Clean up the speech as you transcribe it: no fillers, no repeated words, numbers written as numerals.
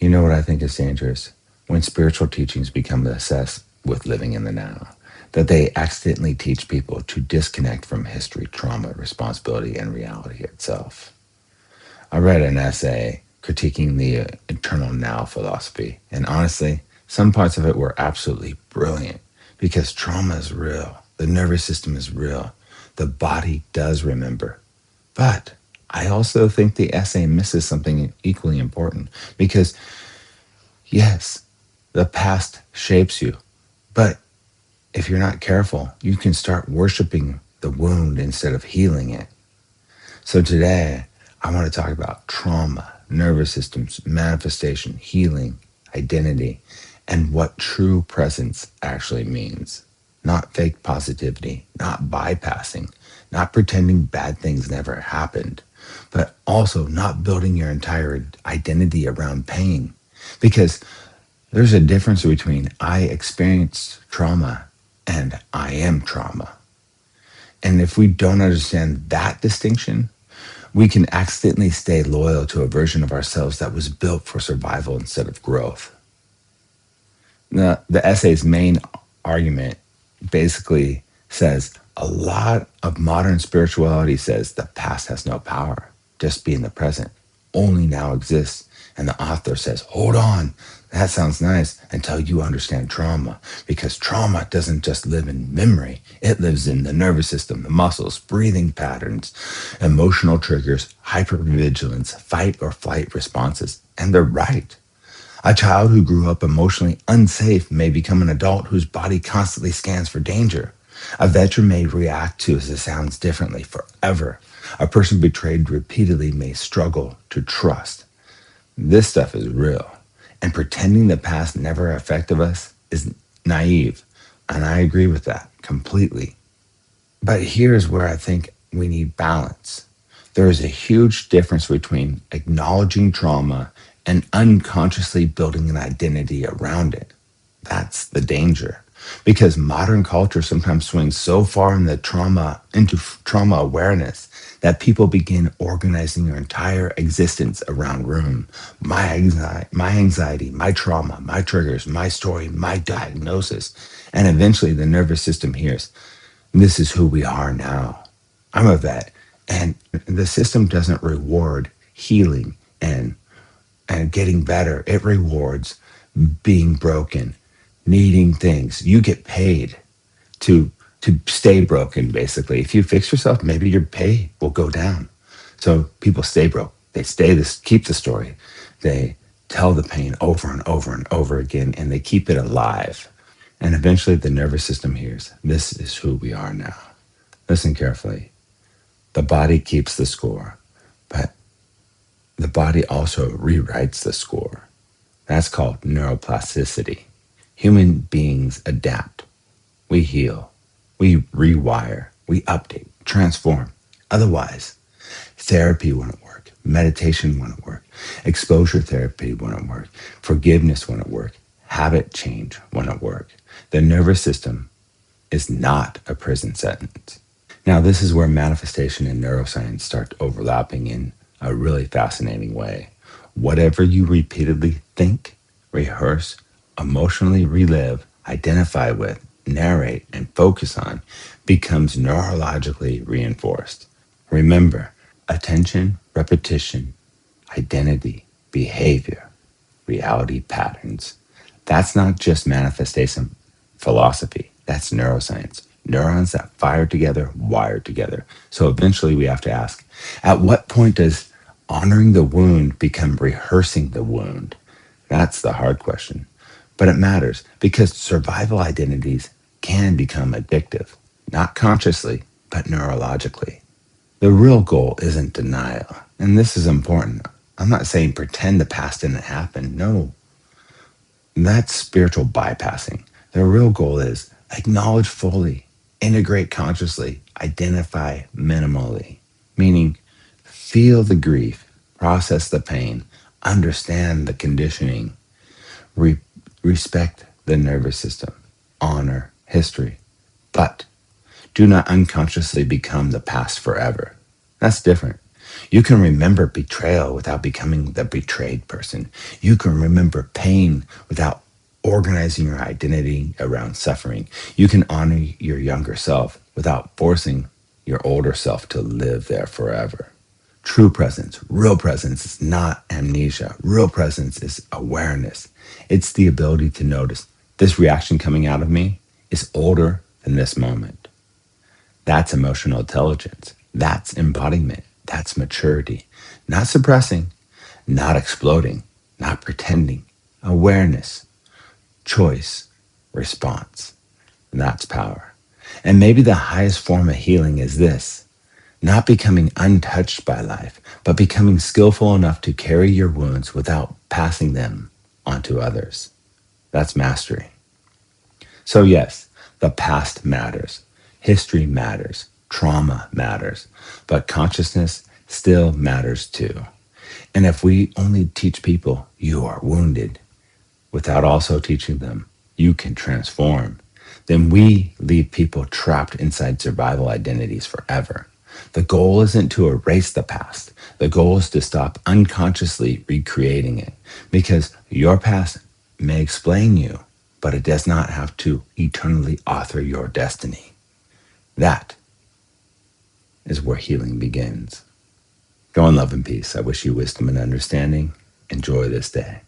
You know what I think is dangerous? When spiritual teachings become obsessed with living in the now, that they accidentally teach people to disconnect from history, trauma, responsibility, and reality itself. I read an essay critiquing the eternal now philosophy, and honestly, some parts of it were absolutely brilliant because trauma is real, the nervous system is real, the body does remember. But I also think the essay misses something equally important because, yes, the past shapes you, but if you're not careful, you can start worshiping the wound instead of healing it. So today, I want to talk about trauma, nervous systems, manifestation, healing, identity, and what true presence actually means. Not fake positivity, not bypassing, not pretending bad things never happened, but also not building your entire identity around pain. Because there's a difference between I experienced trauma and I am trauma. And if we don't understand that distinction, we can accidentally stay loyal to a version of ourselves that was built for survival instead of growth. The essay's main argument basically says a lot of modern spirituality says the past has no power, just be in the present, only now exists. And the author says, hold on, that sounds nice until you understand trauma, because trauma doesn't just live in memory, it lives in the nervous system, the muscles, breathing patterns, emotional triggers, hypervigilance, fight or flight responses. And they're right. A child who grew up emotionally unsafe may become an adult whose body constantly scans for danger. A veteran may react to the sounds differently forever. A person betrayed repeatedly may struggle to trust. This stuff is real. And pretending the past never affected us is naive. And I agree with that completely. But here's where I think we need balance. There is a huge difference between acknowledging trauma and unconsciously building an identity around it. That's the danger. Because modern culture sometimes swings so far into trauma awareness that people begin organizing their entire existence around room. My anxiety, my trauma, my triggers, my story, my diagnosis. And eventually the nervous system hears, this is who we are now. I'm a vet. And the system doesn't reward healing and getting better. It rewards being broken, needing things. You get paid to stay broken, basically. If you fix yourself, maybe your pay will go down. So people stay broke. They keep the story. They tell the pain over and over and over again, and they keep it alive. And eventually the nervous system hears, this is who we are now. Listen carefully. The body keeps the score, but the body also rewrites the score. That's called neuroplasticity. Human beings adapt. We heal. We rewire. We update, transform. Otherwise, therapy wouldn't work. Meditation wouldn't work. Exposure therapy wouldn't work. Forgiveness wouldn't work. Habit change wouldn't work. The nervous system is not a prison sentence. Now, this is where manifestation and neuroscience start overlapping in a really fascinating way. Whatever you repeatedly think, rehearse, emotionally relive, identify with, narrate, and focus on becomes neurologically reinforced. Remember, attention, repetition, identity, behavior, reality patterns. That's not just manifestation philosophy, that's neuroscience. Neurons that fire together, wire together. So eventually we have to ask, at what point does honoring the wound become rehearsing the wound? That's the hard question. But it matters because survival identities can become addictive, not consciously, but neurologically. The real goal isn't denial. And this is important. I'm not saying pretend the past didn't happen. No, that's spiritual bypassing. The real goal is acknowledge fully, integrate consciously, identify minimally, meaning feel the grief, process the pain, understand the conditioning, respect the nervous system, honor history, but do not unconsciously become the past forever. That's different. You can remember betrayal without becoming the betrayed person. You can remember pain without organizing your identity around suffering. You can honor your younger self without forcing your older self to live there forever. True presence, real presence is not amnesia. Real presence is awareness. It's the ability to notice this reaction coming out of me is older than this moment. That's emotional intelligence. That's embodiment. That's maturity. Not suppressing, not exploding, not pretending. Awareness, choice, response. And that's power. And maybe the highest form of healing is this: not becoming untouched by life, but becoming skillful enough to carry your wounds without passing them onto others. That's mastery. So, yes, the past matters, history matters, trauma matters, but consciousness still matters too. And if we only teach people you are wounded without also teaching them you can transform, then we leave people trapped inside survival identities forever. The goal isn't to erase the past. The goal is to stop unconsciously recreating it, because your past may explain you, but it does not have to eternally author your destiny. That is where healing begins. Go in love and peace. I wish you wisdom and understanding. Enjoy this day.